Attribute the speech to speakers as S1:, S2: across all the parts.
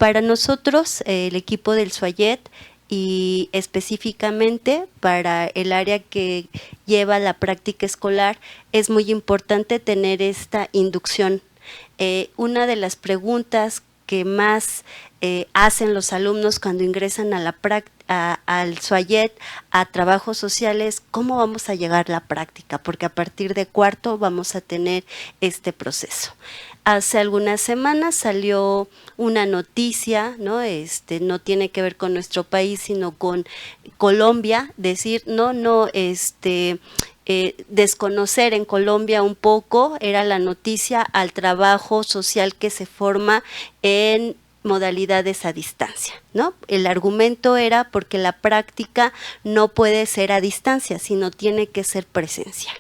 S1: para nosotros, el equipo del SUAYET, y específicamente para el área que lleva la práctica escolar, es muy importante tener esta inducción. Una de las preguntas que más hacen los alumnos cuando ingresan a la al SUAYET, a trabajos sociales, ¿cómo vamos a llegar a la práctica? Porque a partir de cuarto vamos a tener este proceso. Hace algunas semanas salió una noticia, ¿no? No tiene que ver con nuestro país, sino con Colombia, decir, desconocer en Colombia un poco, era la noticia al trabajo social que se forma en modalidades a distancia, ¿no? El argumento era porque la práctica no puede ser a distancia, sino tiene que ser presencial.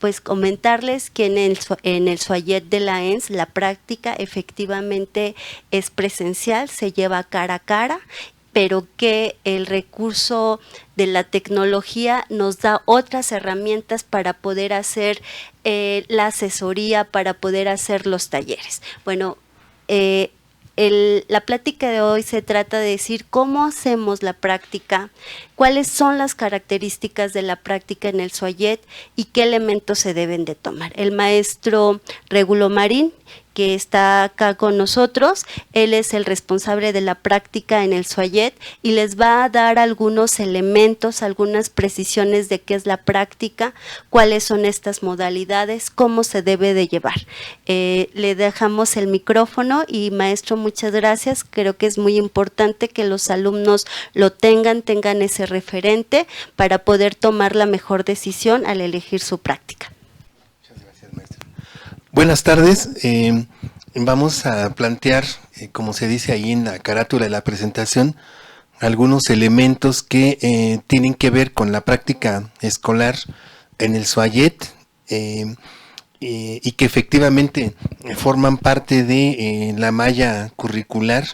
S1: Pues comentarles que en el SUAYET de la ENS la práctica efectivamente es presencial, se lleva cara a cara, pero que el recurso de la tecnología nos da otras herramientas para poder hacer la asesoría, para poder hacer los talleres. Bueno, la plática de hoy se trata de decir cómo hacemos la práctica, cuáles son las características de la práctica en el SUAYET y qué elementos se deben de tomar. El maestro Regulo Marín, que está acá con nosotros, él es el responsable de la práctica en el SUAYET y les va a dar algunos elementos, algunas precisiones de qué es la práctica, cuáles son estas modalidades, cómo se debe de llevar. Le dejamos el micrófono y maestro, muchas gracias. Creo que es muy importante que los alumnos lo tengan ese referente para poder tomar la mejor decisión al elegir su práctica.
S2: Muchas gracias, maestra. Buenas tardes. Vamos a plantear, como se dice ahí en la carátula de la presentación, algunos elementos que tienen que ver con la práctica escolar en el SUAYET y que efectivamente forman parte de la malla curricular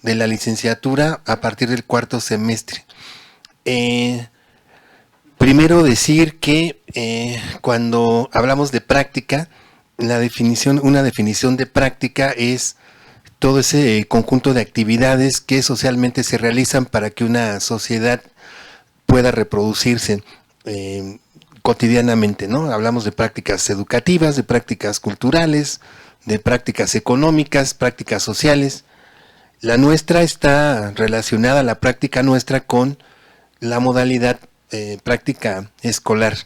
S2: de la licenciatura a partir del cuarto semestre. Primero decir que cuando hablamos de práctica, una definición de práctica es todo ese conjunto de actividades que socialmente se realizan para que una sociedad pueda reproducirse cotidianamente, ¿no? Hablamos de prácticas educativas, de prácticas culturales, de prácticas económicas, prácticas sociales. La nuestra está relacionada, la práctica nuestra, con la modalidad práctica escolar.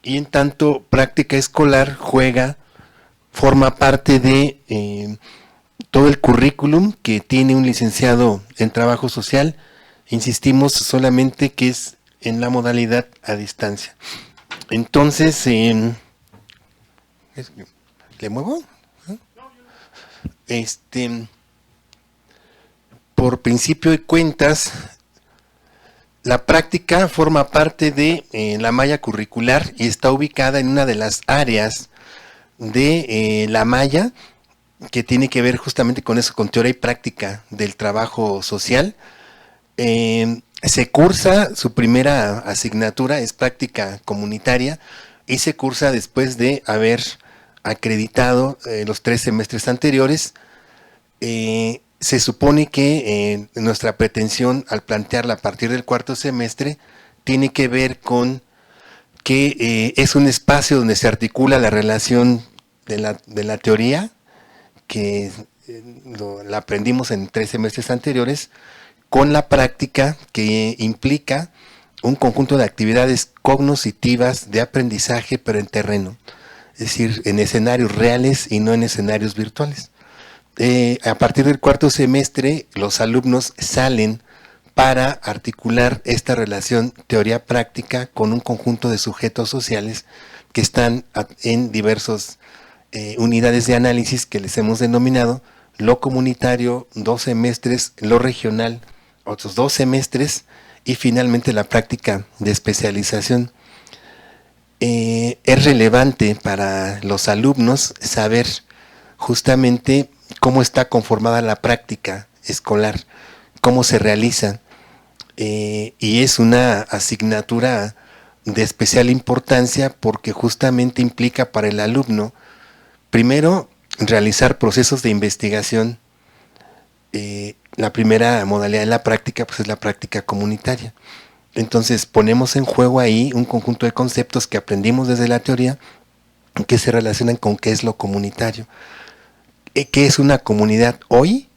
S2: Y en tanto práctica escolar forma parte de todo el currículum que tiene un licenciado en trabajo social. Insistimos solamente que es en la modalidad a distancia. Entonces, ¿le muevo? Por principio de cuentas, la práctica forma parte de la malla curricular y está ubicada en una de las áreas de la malla que tiene que ver justamente con eso, con teoría y práctica del trabajo social. Se cursa, su primera asignatura es práctica comunitaria y se cursa después de haber acreditado los 3 semestres anteriores. Se supone que nuestra pretensión al plantearla a partir del cuarto semestre tiene que ver con que es un espacio donde se articula la relación de la teoría, que la aprendimos en 3 semestres anteriores, con la práctica, que implica un conjunto de actividades cognitivas de aprendizaje, pero en terreno, es decir, en escenarios reales y no en escenarios virtuales. A partir del cuarto semestre, los alumnos salen para articular esta relación teoría-práctica con un conjunto de sujetos sociales que están en diversas unidades de análisis que les hemos denominado lo comunitario, 2 semestres, lo regional, otros 2 semestres y finalmente la práctica de especialización. Es relevante para los alumnos saber justamente cómo está conformada la práctica escolar, cómo se realiza, y es una asignatura de especial importancia porque justamente implica para el alumno, primero, realizar procesos de investigación la primera modalidad de la práctica pues es la práctica comunitaria. Entonces ponemos en juego ahí un conjunto de conceptos que aprendimos desde la teoría que se relacionan con qué es lo comunitario. ¿Qué es una comunidad hoy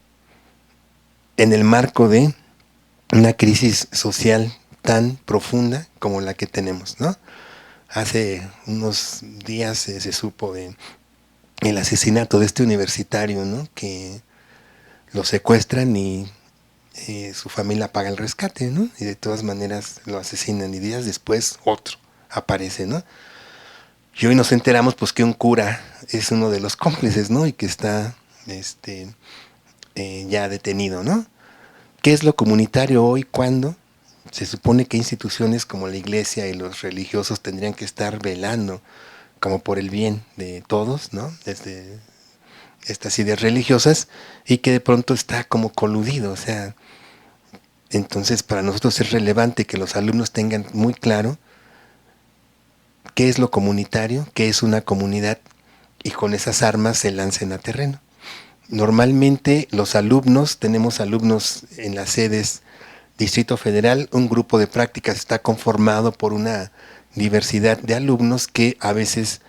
S2: en el marco de una crisis social tan profunda como la que tenemos, ¿no? Hace unos días se supo de el asesinato de este universitario, ¿no? Que lo secuestran y su familia paga el rescate, ¿no? Y de todas maneras lo asesinan y días después otro aparece, ¿no? Y hoy nos enteramos pues que un cura es uno de los cómplices, ¿no? Y que está ya detenido, ¿no? ¿Qué es lo comunitario hoy? ¿Cuándo? Se supone que instituciones como la iglesia y los religiosos tendrían que estar velando como por el bien de todos, ¿no? Desde estas ideas religiosas, y que de pronto está como coludido, o sea, entonces para nosotros es relevante que los alumnos tengan muy claro qué es lo comunitario, qué es una comunidad, y con esas armas se lancen a terreno. Normalmente los alumnos, tenemos alumnos en las sedes Distrito Federal, un grupo de prácticas está conformado por una diversidad de alumnos que a veces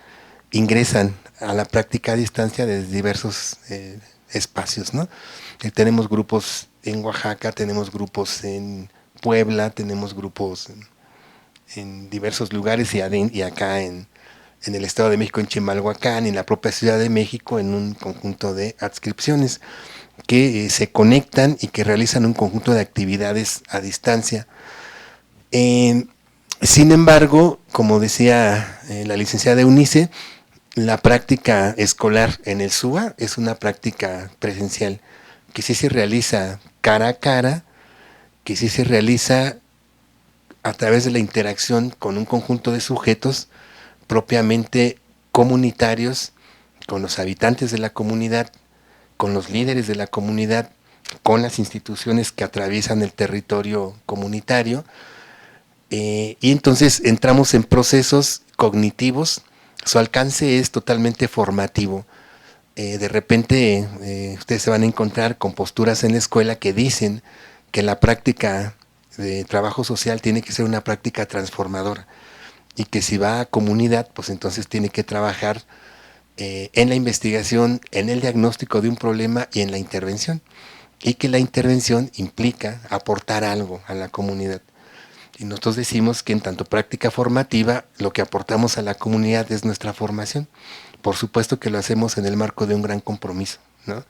S2: ingresan a la práctica a distancia desde diversos espacios, ¿no? Tenemos grupos en Oaxaca, tenemos grupos en Puebla, tenemos grupos en diversos lugares y acá en el Estado de México, en Chimalhuacán, en la propia Ciudad de México, en un conjunto de adscripciones que se conectan y que realizan un conjunto de actividades a distancia. Sin embargo, como decía la licenciada Eunice, la práctica escolar en el SUA es una práctica presencial que sí se realiza cara a cara, que sí se realiza a través de la interacción con un conjunto de sujetos propiamente comunitarios, con los habitantes de la comunidad, con los líderes de la comunidad, con las instituciones que atraviesan el territorio comunitario, y entonces entramos en procesos cognitivos. Su alcance es totalmente formativo. De repente ustedes se van a encontrar con posturas en la escuela que dicen que la práctica de trabajo social tiene que ser una práctica transformadora, y que si va a comunidad, pues entonces tiene que trabajar en la investigación, en el diagnóstico de un problema y en la intervención, y que la intervención implica aportar algo a la comunidad. Y nosotros decimos que en tanto práctica formativa, lo que aportamos a la comunidad es nuestra formación. Por supuesto que lo hacemos en el marco de un gran compromiso, ¿no?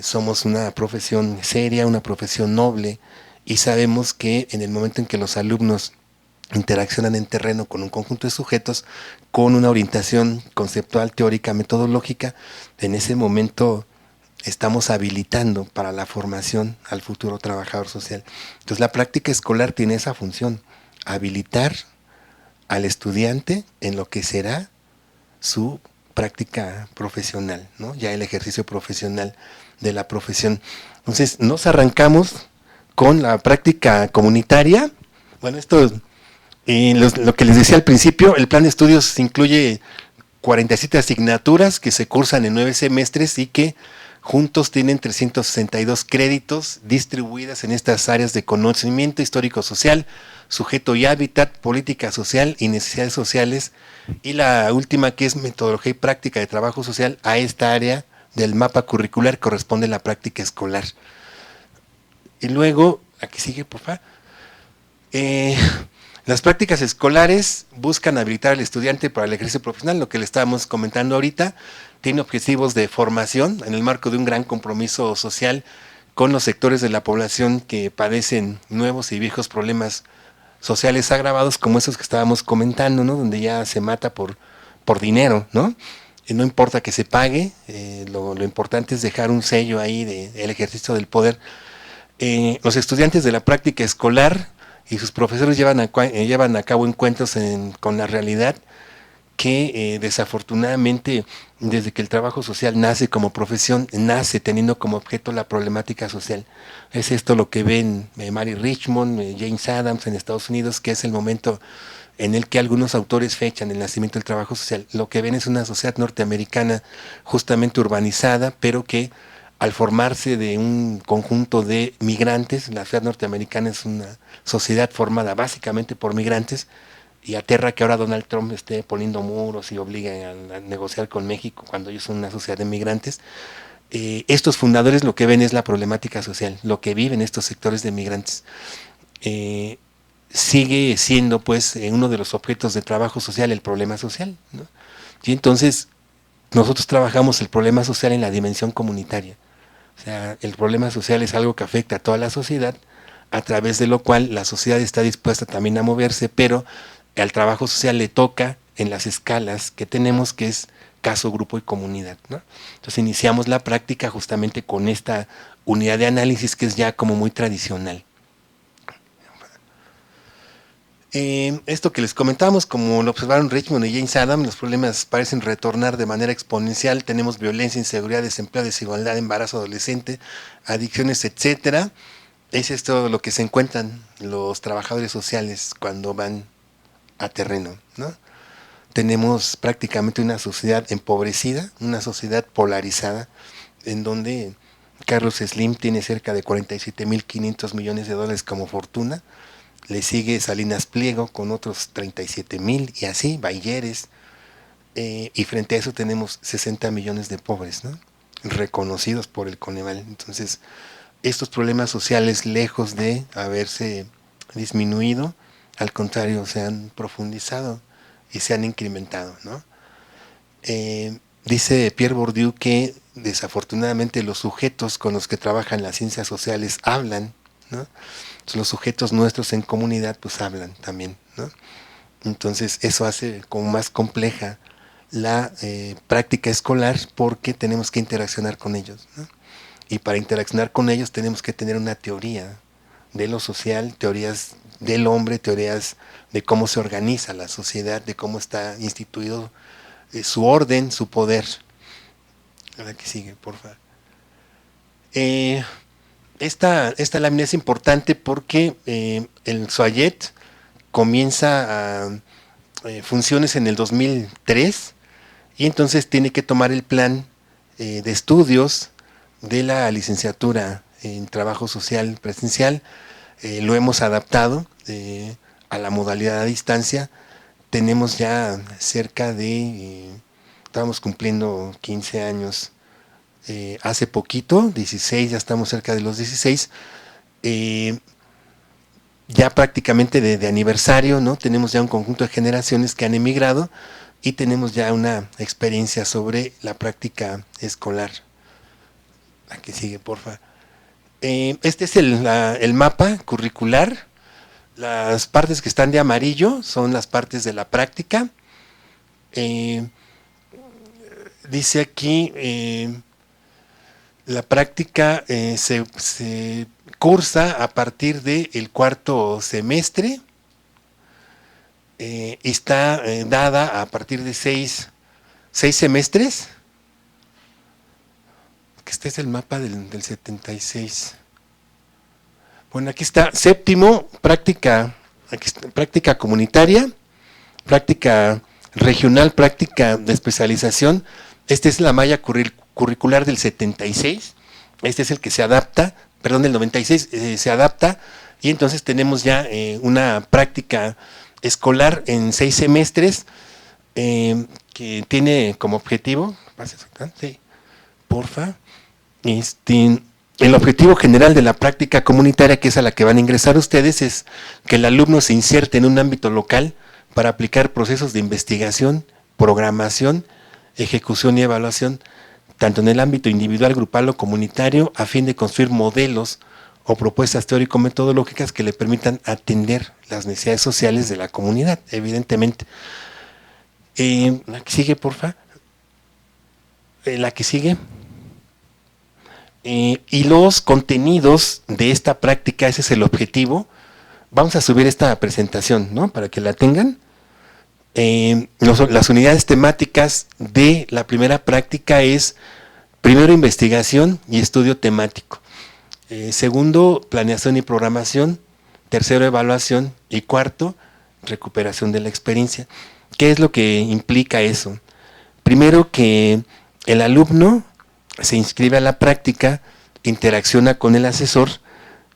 S2: Somos una profesión seria, una profesión noble, y sabemos que en el momento en que los alumnos interaccionan en terreno con un conjunto de sujetos, con una orientación conceptual, teórica, metodológica, en ese momento estamos habilitando para la formación al futuro trabajador social. Entonces la práctica escolar tiene esa función, habilitar al estudiante en lo que será su práctica profesional, ¿no? Ya el ejercicio profesional de la profesión. Entonces nos arrancamos con la práctica comunitaria. Bueno, esto, lo que les decía al principio, el plan de estudios incluye 47 asignaturas que se cursan en 9 semestres y que juntos tienen 362 créditos distribuidas en estas áreas de conocimiento histórico-social, sujeto y hábitat, política social y necesidades sociales, y la última, que es metodología y práctica de trabajo social. A esta área del mapa curricular corresponde la práctica escolar. Y luego, aquí sigue, por favor. Las prácticas escolares buscan habilitar al estudiante para el ejercicio profesional, lo que le estábamos comentando ahorita. Tiene objetivos de formación en el marco de un gran compromiso social con los sectores de la población que padecen nuevos y viejos problemas sociales agravados, como esos que estábamos comentando, ¿no? Donde ya se mata por dinero, ¿no? Y no importa que se pague, lo importante es dejar un sello ahí del ejercicio del poder. Los estudiantes de la práctica escolar y sus profesores llevan a cabo encuentros con la realidad que desafortunadamente, desde que el trabajo social nace como profesión, nace teniendo como objeto la problemática social. Es esto lo que ven Mary Richmond, James Adams en Estados Unidos, que es el momento en el que algunos autores fechan el nacimiento del trabajo social. Lo que ven es una sociedad norteamericana justamente urbanizada, pero que al formarse de un conjunto de migrantes. La sociedad norteamericana es una sociedad formada básicamente por migrantes, y aterra que ahora Donald Trump esté poniendo muros y obligue a negociar con México cuando ellos son una sociedad de migrantes. Estos fundadores lo que ven es la problemática social, lo que viven estos sectores de migrantes. Sigue siendo pues uno de los objetos de trabajo social el problema social, ¿no? Y entonces nosotros trabajamos el problema social en la dimensión comunitaria. O sea, el problema social es algo que afecta a toda la sociedad, a través de lo cual la sociedad está dispuesta también a moverse, pero al trabajo social le toca en las escalas que tenemos, que es caso, grupo y comunidad, ¿no? Entonces iniciamos la práctica justamente con esta unidad de análisis que es ya como muy tradicional. Esto que les comentamos, como lo observaron Richmond y James Adam, los problemas parecen retornar de manera exponencial. Tenemos violencia, inseguridad, desempleo, desigualdad, embarazo adolescente, adicciones, etcétera. Es esto lo que se encuentran los trabajadores sociales cuando van a terreno, ¿no? Tenemos prácticamente una sociedad empobrecida, una sociedad polarizada, en donde Carlos Slim tiene cerca de 47.500 millones de dólares como fortuna. Le sigue Salinas Pliego con otros 37.000 y así, Bayeres, y frente a eso tenemos 60 millones de pobres, ¿no? Reconocidos por el Coneval. Entonces, estos problemas sociales, lejos de haberse disminuido, al contrario, se han profundizado y se han incrementado, ¿no? Dice Pierre Bourdieu que desafortunadamente los sujetos con los que trabajan las ciencias sociales hablan, ¿no? Los sujetos nuestros en comunidad pues hablan también, ¿no? Entonces eso hace como más compleja la práctica escolar, porque tenemos que interaccionar con ellos, ¿no? Y para interaccionar con ellos tenemos que tener una teoría de lo social, teorías del hombre, teorías de cómo se organiza la sociedad, de cómo está instituido su orden, su poder. La que sigue, por favor. Esta lámina es importante porque el SOAYET comienza a funciones en el 2003, y entonces tiene que tomar el plan de estudios de la licenciatura en trabajo social presencial. Lo hemos adaptado a la modalidad a distancia. Tenemos ya cerca de, estamos cumpliendo 15 años hace poquito, 16, ya estamos cerca de los 16, ya prácticamente de aniversario, ¿no? Tenemos ya un conjunto de generaciones que han emigrado y tenemos ya una experiencia sobre la práctica escolar. La que sigue, porfa. Este es el mapa curricular. Las partes que están de amarillo son las partes de la práctica. Dice aquí, la práctica se cursa a partir del cuarto semestre. Está dada a partir de seis semestres. Este es el mapa del 76. Bueno, aquí está séptimo, práctica comunitaria, práctica regional, práctica de especialización. Esta es la malla curricular del 76. Este es el que se adapta, perdón, del 96 se adapta, y entonces tenemos ya una práctica escolar en 6 semestres que tiene como objetivo, sí, porfa, el objetivo general de la práctica comunitaria, que es a la que van a ingresar ustedes, es que el alumno se inserte en un ámbito local para aplicar procesos de investigación, programación, ejecución y evaluación, tanto en el ámbito individual, grupal o comunitario, a fin de construir modelos o propuestas teórico-metodológicas que le permitan atender las necesidades sociales de la comunidad, evidentemente. La que sigue, porfa. La que sigue. Y los contenidos de esta práctica, ese es el objetivo. Vamos a subir esta presentación, ¿no? Para que la tengan. Las unidades temáticas de la primera práctica es, primero, investigación y estudio temático. Segundo, planeación y programación. Tercero, evaluación. Y cuarto, recuperación de la experiencia. ¿Qué es lo que implica eso? Primero, que el alumno se inscribe a la práctica, interacciona con el asesor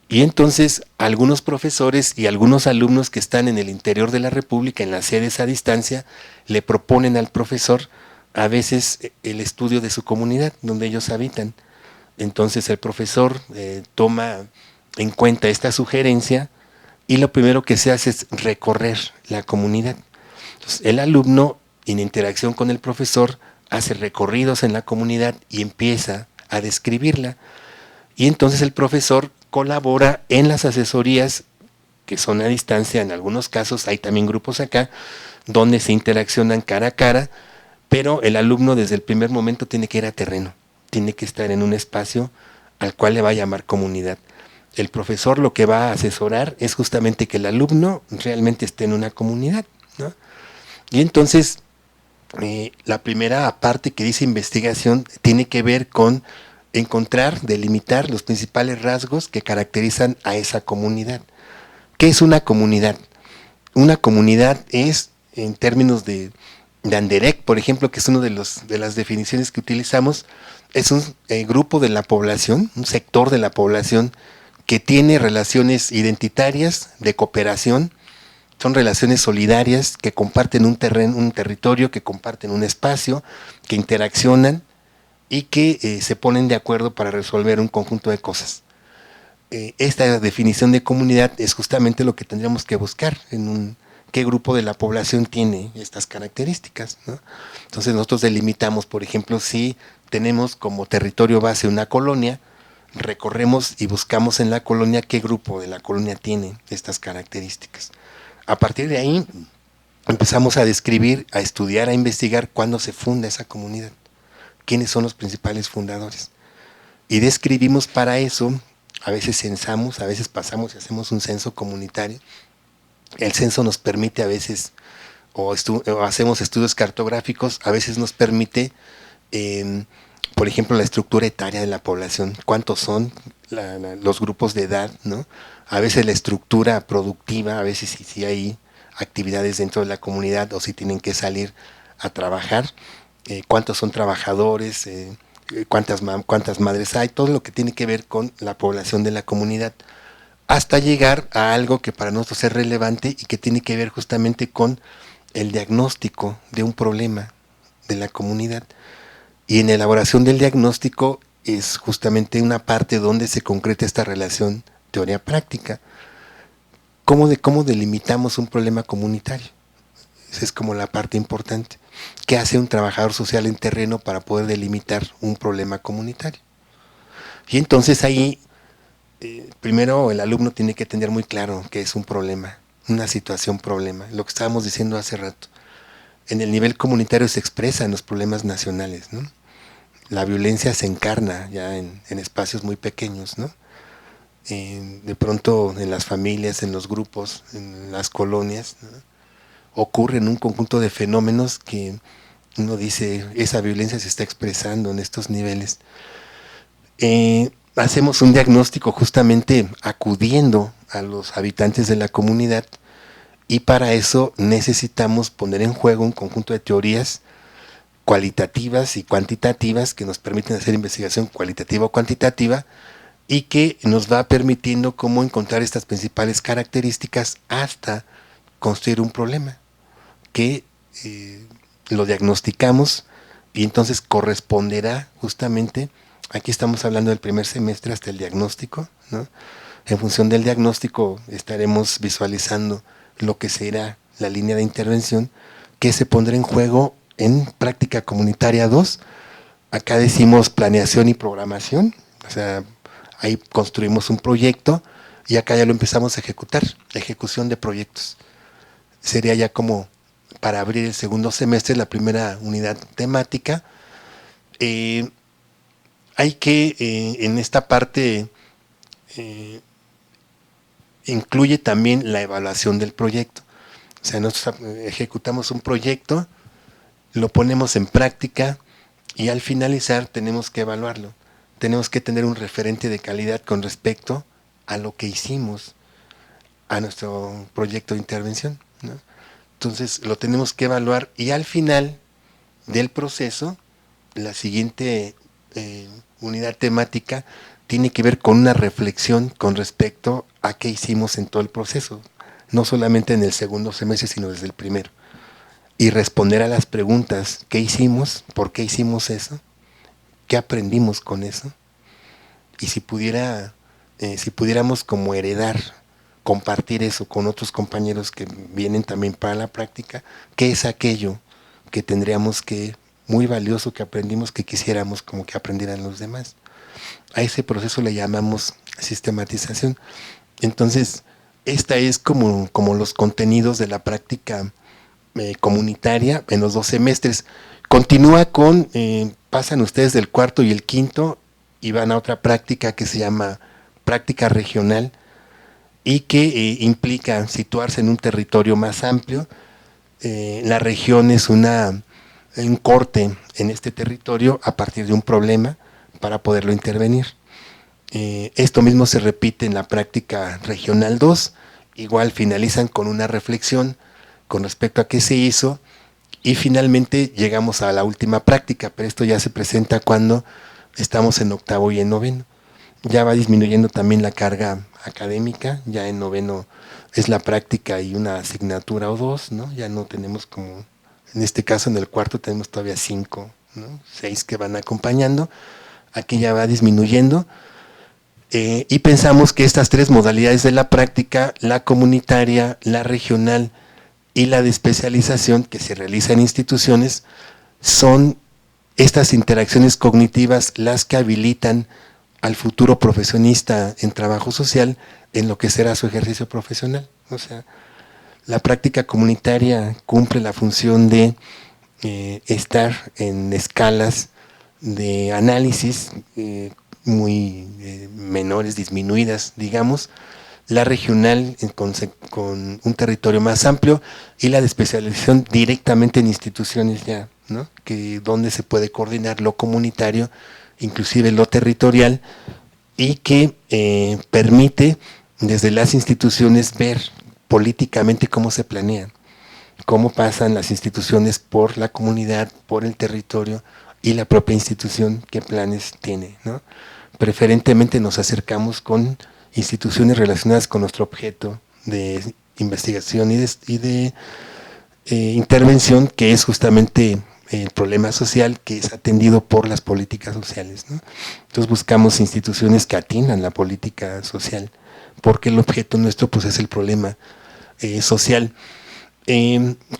S2: y entonces algunos profesores y algunos alumnos que están en el interior de la República, en las sedes a distancia, le proponen al profesor a veces el estudio de su comunidad donde ellos habitan. Entonces el profesor toma en cuenta esta sugerencia y lo primero que se hace es recorrer la comunidad. Entonces, el alumno, en interacción con el profesor, hace recorridos en la comunidad y empieza a describirla. Y entonces el profesor colabora en las asesorías que son a distancia, en algunos casos hay también grupos acá, donde se interaccionan cara a cara, pero el alumno desde el primer momento tiene que ir a terreno, tiene que estar en un espacio al cual le va a llamar comunidad. El profesor lo que va a asesorar es justamente que el alumno realmente esté en una comunidad, ¿no? Y entonces, la primera parte que dice investigación tiene que ver con encontrar, delimitar los principales rasgos que caracterizan a esa comunidad. ¿Qué es una comunidad? Una comunidad es, en términos de Anderek, por ejemplo, que es una de las definiciones que utilizamos, es un grupo de la población, un sector de la población que tiene relaciones identitarias de cooperación, son relaciones solidarias que comparten un terreno, un territorio, que comparten un espacio, que interaccionan y que se ponen de acuerdo para resolver un conjunto de cosas. Esta definición de comunidad es justamente lo que tendríamos que buscar en qué grupo de la población tiene estas características, ¿no? Entonces nosotros delimitamos, por ejemplo, si tenemos como territorio base una colonia, recorremos y buscamos en la colonia qué grupo de la colonia tiene estas características. A partir de ahí empezamos a describir, a estudiar, a investigar cuándo se funda esa comunidad, quiénes son los principales fundadores. Y describimos para eso, a veces censamos, a veces pasamos y hacemos un censo comunitario. El censo nos permite a veces, o hacemos estudios cartográficos, a veces nos permite, por ejemplo, la estructura etaria de la población, cuántos son los grupos de edad, ¿no? A veces la estructura productiva, a veces si hay actividades dentro de la comunidad o si tienen que salir a trabajar, cuántos son trabajadores, cuántas madres hay, todo lo que tiene que ver con la población de la comunidad, hasta llegar a algo que para nosotros es relevante y que tiene que ver justamente con el diagnóstico de un problema de la comunidad. Y en la elaboración del diagnóstico es justamente una parte donde se concreta esta relación teoría-práctica. ¿Cómo delimitamos un problema comunitario? Esa es como la parte importante. ¿Qué hace un trabajador social en terreno para poder delimitar un problema comunitario? Y entonces ahí, primero el alumno tiene que tener muy claro qué es un problema, una situación problema, lo que estábamos diciendo hace rato. En el nivel comunitario se expresan los problemas nacionales, ¿no? La violencia se encarna ya en espacios muy pequeños, ¿no? De pronto en las familias, en los grupos, en las colonias, ¿no? Ocurren un conjunto de fenómenos que uno dice, esa violencia se está expresando en estos niveles. Hacemos un diagnóstico justamente acudiendo a los habitantes de la comunidad y para eso necesitamos poner en juego un conjunto de teorías cualitativas y cuantitativas que nos permiten hacer investigación cualitativa o cuantitativa y que nos va permitiendo cómo encontrar estas principales características hasta construir un problema que lo diagnosticamos y entonces corresponderá justamente, aquí estamos hablando del primer semestre hasta el diagnóstico, ¿no? En función del diagnóstico estaremos visualizando lo que será la línea de intervención que se pondrá en juego en práctica comunitaria 2. Acá decimos planeación y programación, o sea, ahí construimos un proyecto y acá ya lo empezamos a ejecutar, ejecución de proyectos. Sería ya como para abrir el segundo semestre, la primera unidad temática. Hay que, en esta parte, incluye también la evaluación del proyecto. O sea, nosotros ejecutamos un proyecto, lo ponemos en práctica y al finalizar tenemos que evaluarlo. Tenemos que tener un referente de calidad con respecto a lo que hicimos, a nuestro proyecto de intervención, ¿no? Entonces lo tenemos que evaluar y al final del proceso, la siguiente unidad temática tiene que ver con una reflexión con respecto a qué hicimos en todo el proceso, no solamente en el segundo semestre, sino desde el primero. Y responder a las preguntas: ¿qué hicimos? ¿Por qué hicimos eso? ¿Qué aprendimos con eso? Y si pudiéramos como heredar, compartir eso con otros compañeros que vienen también para la práctica, ¿qué es aquello que tendríamos que, muy valioso que aprendimos, que quisiéramos como que aprendieran los demás? A ese proceso le llamamos sistematización. Entonces, esta es como los contenidos de la práctica comunitaria en los 2 semestres. Continúa con, pasan ustedes del cuarto y el quinto y van a otra práctica que se llama práctica regional y que implica situarse en un territorio más amplio. La región es un corte en este territorio a partir de un problema para poderlo intervenir. Esto mismo se repite en la práctica regional 2, igual finalizan con una reflexión con respecto a qué se hizo y finalmente llegamos a la última práctica, pero esto ya se presenta cuando estamos en octavo y en noveno. Ya va disminuyendo también la carga académica, ya en noveno es la práctica y una asignatura o 2, ¿no? Ya no tenemos como, en este caso en el cuarto tenemos todavía 5, ¿no? 6 que van acompañando, aquí ya va disminuyendo. Y pensamos que estas 3 modalidades de la práctica, la comunitaria, la regional y la de especialización que se realiza en instituciones, son estas interacciones cognitivas las que habilitan al futuro profesionista en trabajo social en lo que será su ejercicio profesional. O sea, la práctica comunitaria cumple la función de estar en escalas de análisis muy menores, disminuidas, digamos, la regional con un territorio más amplio y la de especialización directamente en instituciones ya, ¿no? Que donde se puede coordinar lo comunitario, inclusive lo territorial, y que permite desde las instituciones ver políticamente cómo se planean, cómo pasan las instituciones por la comunidad, por el territorio y la propia institución, qué planes tiene, ¿no? Preferentemente nos acercamos con instituciones relacionadas con nuestro objeto de investigación y de intervención, que es justamente el problema social que es atendido por las políticas sociales, ¿no? Entonces buscamos instituciones que atiendan la política social, porque el objeto nuestro pues es el problema social.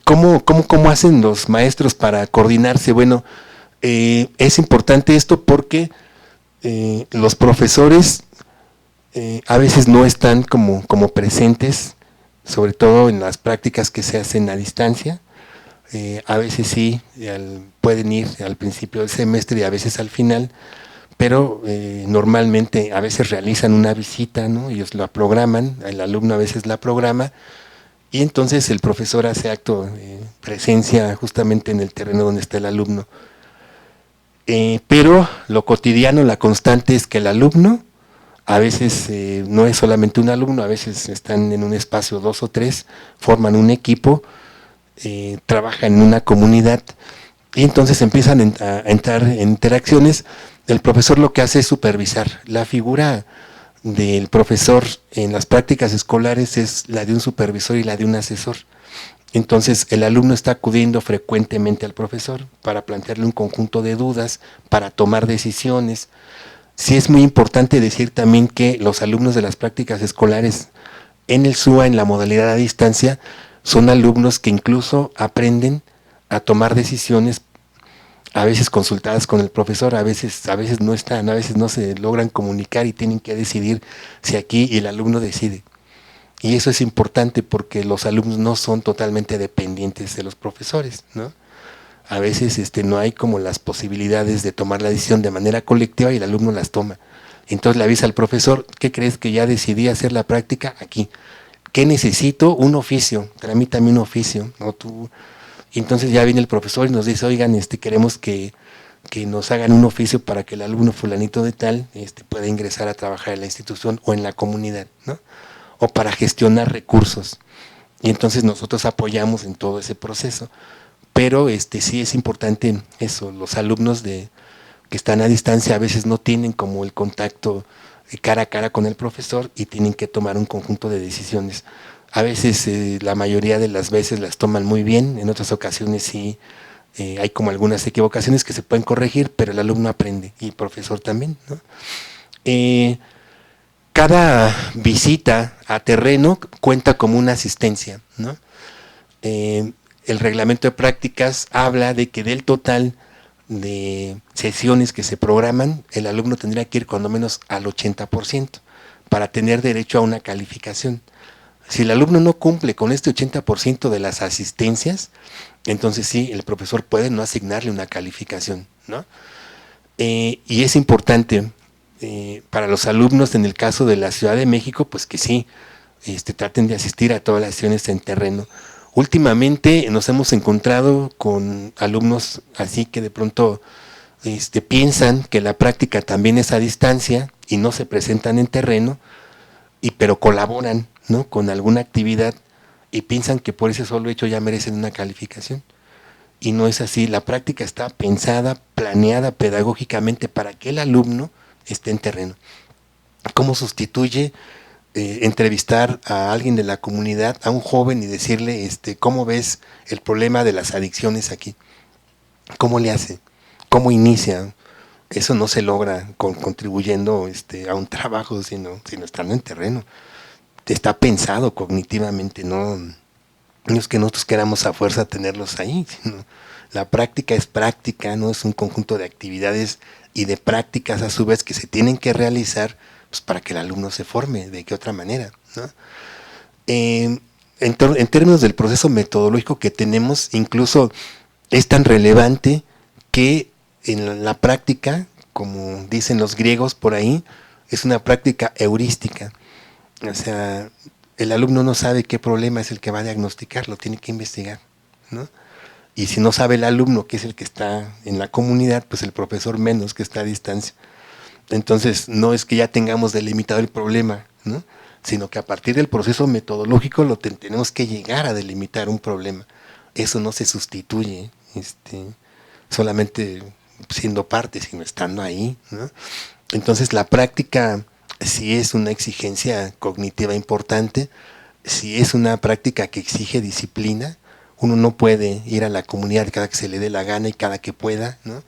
S2: ¿Cómo hacen los maestros para coordinarse? Bueno, es importante esto porque los profesores a veces no están como presentes, sobre todo en las prácticas que se hacen a distancia. A veces sí, pueden ir al principio del semestre y a veces al final, pero normalmente a veces realizan una visita, ¿no? Ellos la programan, el alumno a veces la programa, y entonces el profesor hace acto de presencia justamente en el terreno donde está el alumno. Pero lo cotidiano, la constante es que el alumno, a veces no es solamente un alumno, a veces están en un espacio 2 o 3, forman un equipo, trabajan en una comunidad y entonces empiezan a entrar en interacciones. El profesor lo que hace es supervisar. La figura del profesor en las prácticas escolares es la de un supervisor y la de un asesor. Entonces el alumno está acudiendo frecuentemente al profesor para plantearle un conjunto de dudas, para tomar decisiones. Sí es muy importante decir también que los alumnos de las prácticas escolares en el SUA, en la modalidad a distancia, son alumnos que incluso aprenden a tomar decisiones, a veces consultadas con el profesor, a veces no están, a veces no se logran comunicar y tienen que decidir si aquí, y el alumno decide. Y eso es importante porque los alumnos no son totalmente dependientes de los profesores, ¿no? A veces no hay como las posibilidades de tomar la decisión de manera colectiva y el alumno las toma. Entonces le avisa al profesor: ¿qué crees que ya decidí hacer la práctica aquí? ¿Qué necesito? Un oficio, tramítame un oficio, ¿no? Tú. Y entonces ya viene el profesor y nos dice: oigan, queremos que nos hagan un oficio para que el alumno fulanito de tal pueda ingresar a trabajar en la institución o en la comunidad, ¿no? O para gestionar recursos. Y entonces nosotros apoyamos en todo ese proceso. Pero sí es importante eso, los alumnos que que están a distancia a veces no tienen como el contacto cara a cara con el profesor y tienen que tomar un conjunto de decisiones. A veces, la mayoría de las veces las toman muy bien, en otras ocasiones sí hay como algunas equivocaciones que se pueden corregir, pero el alumno aprende y el profesor también, ¿no? Cada visita a terreno cuenta como una asistencia, ¿no? El reglamento de prácticas habla de que del total de sesiones que se programan, el alumno tendría que ir cuando menos al 80% para tener derecho a una calificación. Si el alumno no cumple con este 80% de las asistencias, entonces sí, el profesor puede no asignarle una calificación, ¿no? Y es importante para los alumnos, en el caso de la Ciudad de México, pues que sí, traten de asistir a todas las sesiones en terreno. Últimamente nos hemos encontrado con alumnos así que de pronto piensan que la práctica también es a distancia y no se presentan en terreno, pero colaboran, ¿no?, con alguna actividad y piensan que por ese solo hecho ya merecen una calificación. Y no es así, la práctica está pensada, planeada pedagógicamente para que el alumno esté en terreno. ¿Cómo sustituye entrevistar a alguien de la comunidad, a un joven, y decirle, ¿cómo ves el problema de las adicciones aquí? ¿Cómo le hace? ¿Cómo inicia? Eso no se logra contribuyendo a un trabajo, sino estando en terreno. Está pensado cognitivamente, no es que nosotros queramos a fuerza tenerlos ahí, sino la práctica es práctica, no es un conjunto de actividades y de prácticas a su vez que se tienen que realizar, pues, para que el alumno se forme. ¿De qué otra manera, no? En términos del proceso metodológico que tenemos, incluso es tan relevante que en la práctica, como dicen los griegos por ahí, es una práctica heurística. O sea, el alumno no sabe qué problema es el que va a diagnosticar, lo tiene que investigar, ¿no? Y si no sabe el alumno, que es el que está en la comunidad, pues el profesor menos, que está a distancia. Entonces, no es que ya tengamos delimitado el problema, ¿no?, sino que a partir del proceso metodológico tenemos que llegar a delimitar un problema. Eso no se sustituye solamente siendo parte, sino estando ahí, ¿no? Entonces, la práctica sí es una exigencia cognitiva importante, sí es una práctica que exige disciplina. Uno no puede ir a la comunidad cada que se le dé la gana y cada que pueda, ¿no?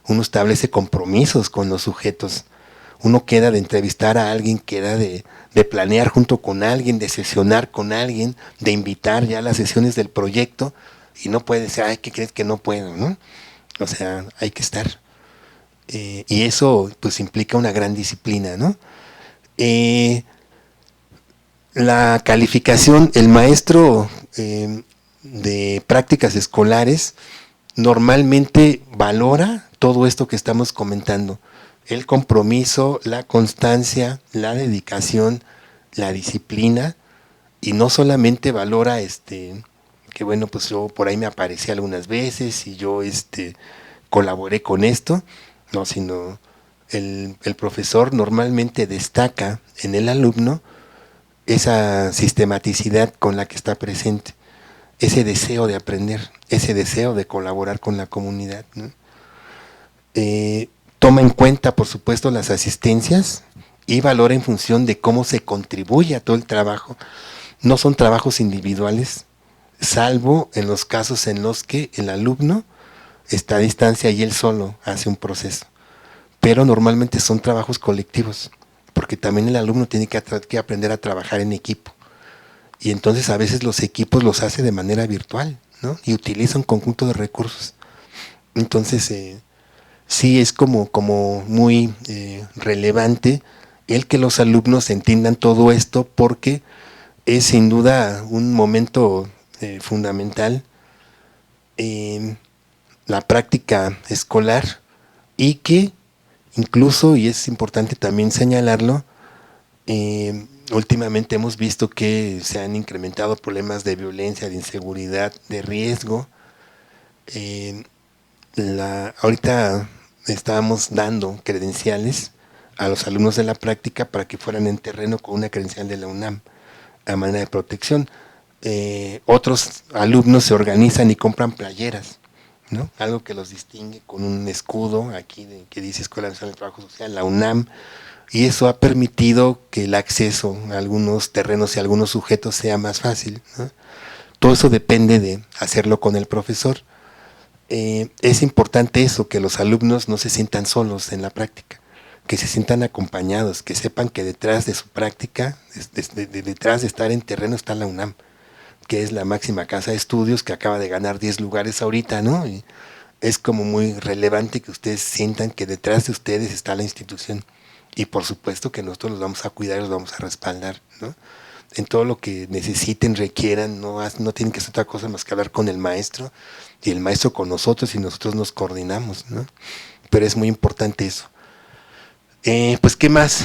S2: Uno establece compromisos con los sujetos. Uno queda de entrevistar a alguien, queda de planear junto con alguien, de sesionar con alguien, de invitar ya a las sesiones del proyecto, y no puede decir, ay, ¿qué crees que no puedo, no? O sea, hay que estar. Y eso pues implica una gran disciplina, ¿no? La calificación, el maestro de prácticas escolares normalmente valora todo esto que estamos comentando: el compromiso, la constancia, la dedicación, la disciplina, y no solamente valora que bueno, pues yo por ahí me aparecí algunas veces y yo colaboré con esto, no, sino el profesor normalmente destaca en el alumno esa sistematicidad con la que está presente, ese deseo de aprender, ese deseo de colaborar con la comunidad, ¿no? Toma en cuenta, por supuesto, las asistencias y valora en función de cómo se contribuye a todo el trabajo. No son trabajos individuales, salvo en los casos en los que el alumno está a distancia y él solo hace un proceso. Pero normalmente son trabajos colectivos, porque también el alumno tiene que aprender a trabajar en equipo. Y entonces a veces los equipos los hace de manera virtual, ¿no?, y utiliza un conjunto de recursos. Entonces, sí es como muy relevante el que los alumnos entiendan todo esto, porque es sin duda un momento fundamental en la práctica escolar, y que incluso, y es importante también señalarlo, últimamente hemos visto que se han incrementado problemas de violencia, de inseguridad, de riesgo. Ahorita estábamos dando credenciales a los alumnos de la práctica para que fueran en terreno con una credencial de la UNAM a manera de protección. Otros alumnos se organizan y compran playeras, ¿no? Algo que los distingue con un escudo aquí que dice Escuela Nacional de Trabajo Social, la UNAM, y eso ha permitido que el acceso a algunos terrenos y a algunos sujetos sea más fácil, ¿no? Todo eso depende de hacerlo con el profesor. Es importante eso, que los alumnos no se sientan solos en la práctica, que se sientan acompañados, que sepan que detrás de su práctica, detrás de estar en terreno está la UNAM, que es la máxima casa de estudios, que acaba de ganar 10 lugares ahorita, ¿no? Y es como muy relevante que ustedes sientan que detrás de ustedes está la institución. Y por supuesto que nosotros los vamos a cuidar y los vamos a respaldar, ¿no? En todo lo que necesiten, requieran, no tienen que hacer otra cosa más que hablar con el maestro, y el maestro con nosotros, y nosotros nos coordinamos, ¿no? Pero es muy importante eso. Pues, ¿qué más?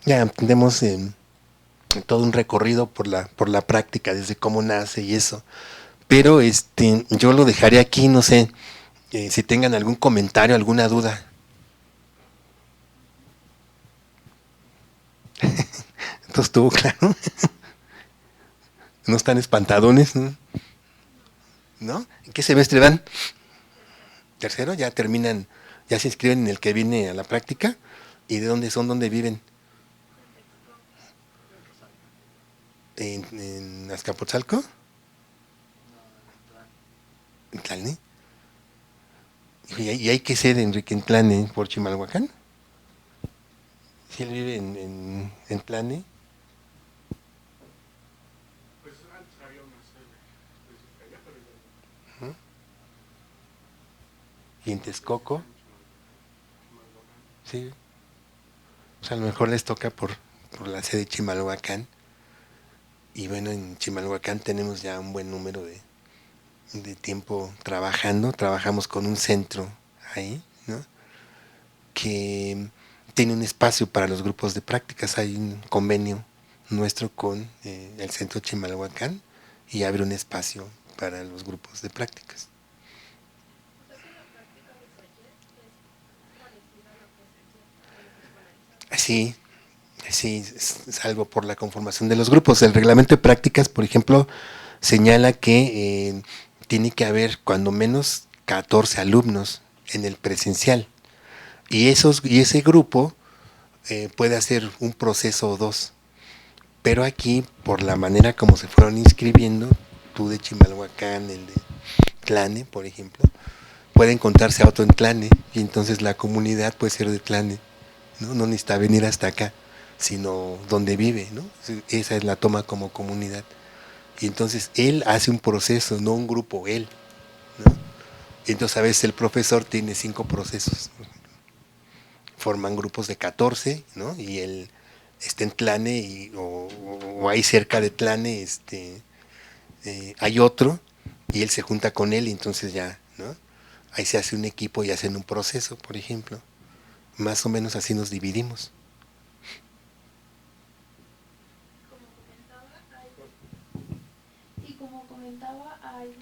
S2: Ya tenemos todo un recorrido por la práctica, desde cómo nace y eso. Pero yo lo dejaré aquí, no sé si tengan algún comentario, alguna duda. Entonces estuvo claro. No están espantadones, ¿no? ¿No? ¿En qué semestre van? Tercero, ya terminan, ya se inscriben en el que viene a la práctica. ¿Y de dónde son, dónde viven? ¿En Azcapotzalco? ¿En Tlane? ¿Y hay que ser Enrique en Tlane por Chimalhuacán? Si él vive en Tlane. ¿Mm? ¿Y en Texcoco? Sí. O sea, a lo mejor les toca por la sede de Chimalhuacán. Y bueno, en Chimalhuacán tenemos ya un buen número de tiempo trabajando. Trabajamos con un centro ahí, ¿no? Que tiene un espacio para los grupos de prácticas. Hay un convenio nuestro con el centro Chimalhuacán y abre un espacio para los grupos de prácticas. Sí, sí, es algo por la conformación de los grupos. El reglamento de prácticas, por ejemplo, señala que tiene que haber cuando menos 14 alumnos en el presencial. Y ese grupo puede hacer un proceso o dos. Pero aquí, por la manera como se fueron inscribiendo, tú de Chimalhuacán, el de Tlane, por ejemplo, puede encontrarse a otro en Tlane, y entonces la comunidad puede ser de Tlane, ¿no? No necesita venir hasta acá, sino donde vive, ¿no? Esa es la toma como comunidad. Y entonces él hace un proceso, no un grupo, él, ¿no? Y entonces a veces el profesor tiene 5 procesos. Forman grupos de 14, ¿no? Y él está en Tlane o ahí cerca de Tlane hay otro y él se junta con él y entonces ya, ¿no? Ahí se hace un equipo y hacen un proceso, por ejemplo. Más o menos así nos dividimos.
S3: Y como comentaba, hay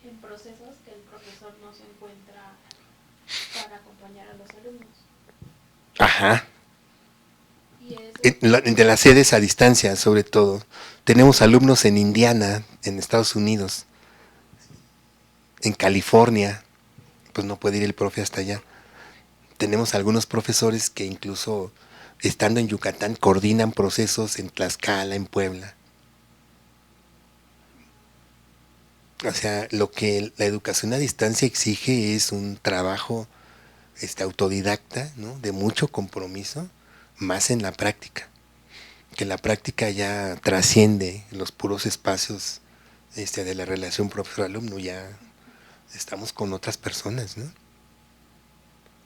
S3: en procesos que el profesor no se encuentra para acompañar a los alumnos.
S2: Ajá. De las sedes a distancia, sobre todo. Tenemos alumnos en Indiana, en Estados Unidos, en California, pues no puede ir el profe hasta allá. Tenemos algunos profesores que incluso estando en Yucatán coordinan procesos en Tlaxcala, en Puebla. O sea, lo que la educación a distancia exige es un trabajo autodidacta, ¿no? De mucho compromiso, más en la práctica. Que la práctica ya trasciende los puros espacios de la relación profesor-alumno, ya estamos con otras personas, ¿no?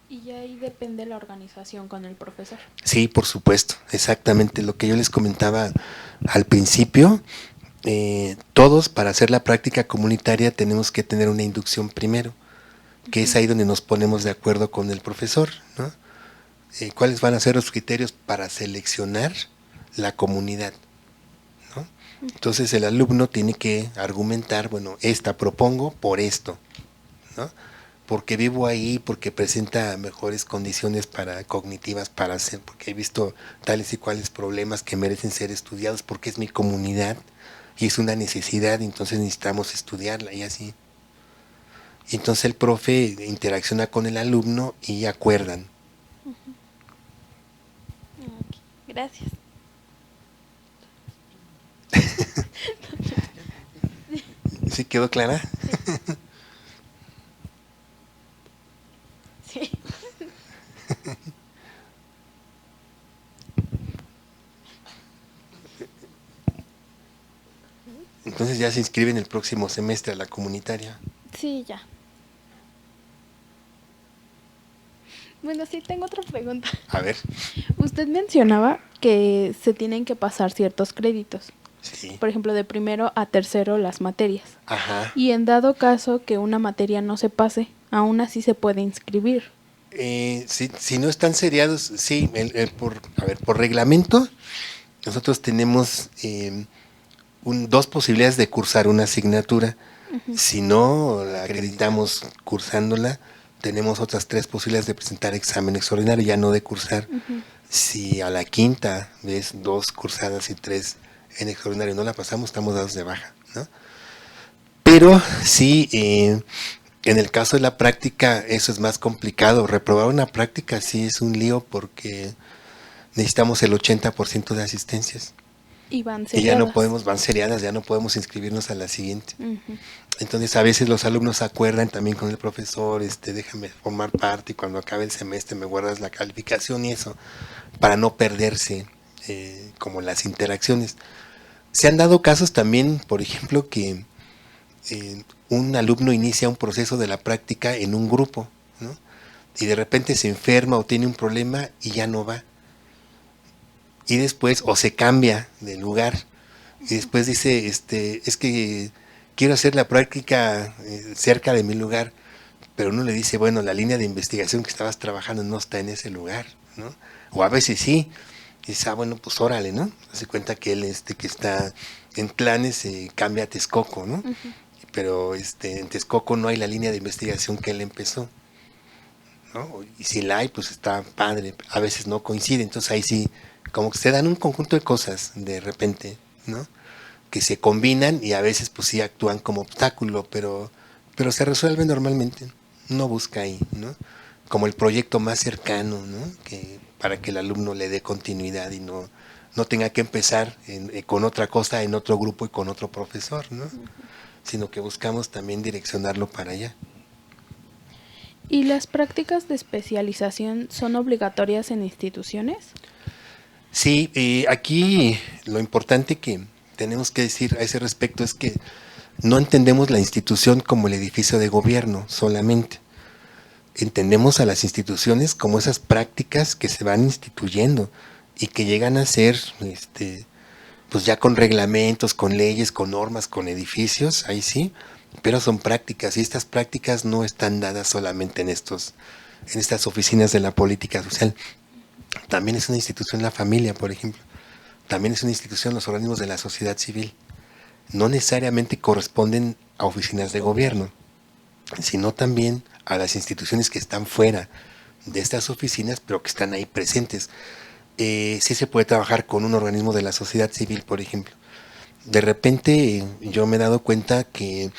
S3: Y ya ahí depende la organización con el profesor.
S2: Sí, por supuesto, exactamente lo que yo les comentaba al principio. Todos para hacer la práctica comunitaria tenemos que tener una inducción primero, que es ahí donde nos ponemos de acuerdo con el profesor, ¿no? ¿Cuáles van a ser los criterios para seleccionar la comunidad, ¿no? Entonces el alumno tiene que argumentar, bueno, esta propongo por esto, ¿no? porque vivo ahí, porque presenta mejores condiciones cognitivas para hacer, porque he visto tales y cuales problemas que merecen ser estudiados, porque es mi comunidad y es una necesidad, entonces necesitamos estudiarla y así. Y entonces el profe interacciona con el alumno y acuerdan.
S4: Ok, gracias.
S2: ¿Sí quedó clara?
S4: Sí.
S2: Entonces ya se inscribe en el próximo semestre a la comunitaria.
S4: Sí, ya. Bueno, sí, tengo otra pregunta.
S2: A ver,
S4: Usted mencionaba que se tienen que pasar ciertos créditos.
S2: sí.
S4: Por ejemplo, de primero a tercero las materias.
S2: Ajá.
S4: Y en dado caso que una materia no se pase, aún así se puede inscribir.
S2: Si no están seriados, sí, por reglamento, nosotros tenemos dos posibilidades de cursar una asignatura. Si no la acreditamos cursándola, tenemos otras 3 posibilidades de presentar examen extraordinario, ya no de cursar. Si a la quinta vez 2 cursadas y 3 en extraordinario no la pasamos, estamos dados de baja, ¿no? Pero sí, en el caso de la práctica, eso es más complicado. Reprobar una práctica sí es un lío porque necesitamos el 80% de asistencias.
S4: Y van
S2: Y ya no
S4: seriadas.
S2: podemos, van seriadas, ya no podemos inscribirnos a la siguiente.
S4: Ujú.
S2: Entonces a veces los alumnos acuerdan también con el profesor, déjame formar parte y cuando acabe el semestre me guardas la calificación y eso, para no perderse como las interacciones. Se han dado casos también, por ejemplo, que un alumno inicia un proceso de la práctica en un grupo, ¿no? Y de repente se enferma o tiene un problema y ya no va. Y después, o se cambia de lugar, y después dice, es que quiero hacer la práctica cerca de mi lugar, pero uno le dice, bueno, la línea de investigación que estabas trabajando no está en ese lugar, ¿no? O a veces sí, y dice, bueno, pues órale, ¿no? Se cuenta que él, que está en planes, cambia a Texcoco, ¿no? Pero en Texcoco no hay la línea de investigación que él empezó, ¿no? Y si la hay, pues está padre, a veces no coincide, entonces ahí sí, como que se dan un conjunto de cosas de repente, ¿no? Que se combinan y a veces pues sí actúan como obstáculo, pero se resuelve normalmente, no busca ahí, ¿no? Como el proyecto más cercano, ¿no? Que para que el alumno le dé continuidad y no tenga que empezar con otra cosa en otro grupo y con otro profesor, ¿no? Sino que buscamos también direccionarlo para allá.
S4: ¿Y las prácticas de especialización son obligatorias en instituciones?
S2: Sí, aquí lo importante que tenemos que decir a ese respecto es que no entendemos la institución como el edificio de gobierno solamente. Entendemos a las instituciones como esas prácticas que se van instituyendo y que llegan a ser, pues ya con reglamentos, con leyes, con normas, con edificios, ahí sí, pero son prácticas y estas prácticas no están dadas solamente en estas oficinas de la política social. También es una institución la familia, por ejemplo. También es una institución los organismos de la sociedad civil. No necesariamente corresponden a oficinas de gobierno, sino también a las instituciones que están fuera de estas oficinas, pero que están ahí presentes. Sí se puede trabajar con un organismo de la sociedad civil, por ejemplo. De repente yo me he dado cuenta que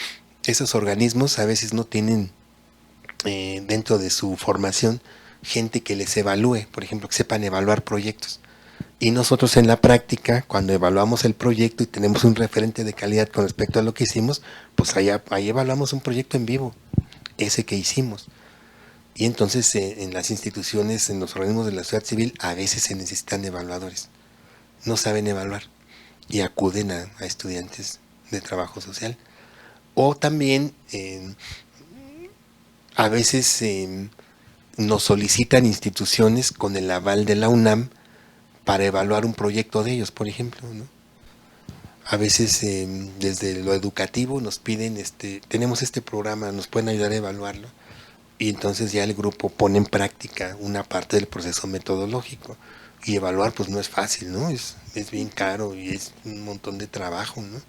S2: esos organismos a veces no tienen dentro de su formación gente que les evalúe, por ejemplo, que sepan evaluar proyectos. Y nosotros en la práctica, cuando evaluamos el proyecto y tenemos un referente de calidad con respecto a lo que hicimos, pues ahí evaluamos un proyecto en vivo, ese que hicimos. Y entonces en las instituciones, en los organismos de la sociedad civil, a veces se necesitan evaluadores. No saben evaluar y acuden a estudiantes de trabajo social. O también a veces nos solicitan instituciones con el aval de la UNAM para evaluar un proyecto de ellos, por ejemplo, ¿no? A veces desde lo educativo nos piden, tenemos este programa, nos pueden ayudar a evaluarlo. Y entonces ya el grupo pone en práctica una parte del proceso metodológico. Y evaluar pues no es fácil, ¿no? Es bien caro y es un montón de trabajo, ¿no?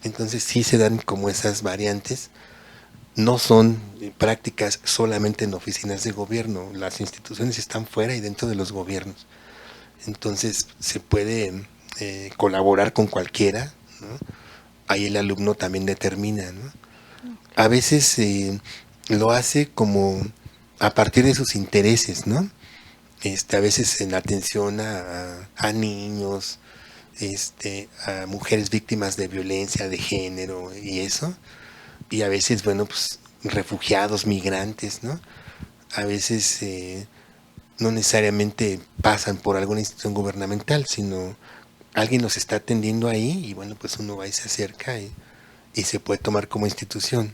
S2: Entonces sí se dan como esas variantes. no son prácticas solamente en oficinas de gobierno, las instituciones están fuera y dentro de los gobiernos. Entonces se puede colaborar con cualquiera, ¿no? Ahí el alumno también determina, ¿no? A veces lo hace como a partir de sus intereses, ¿no? A veces en atención a niños, a mujeres víctimas de violencia de género y eso, y a veces, bueno, pues refugiados, migrantes, ¿no? A veces no necesariamente pasan por alguna institución gubernamental, sino alguien los está atendiendo ahí y bueno, pues uno va y se acerca y se puede tomar como institución.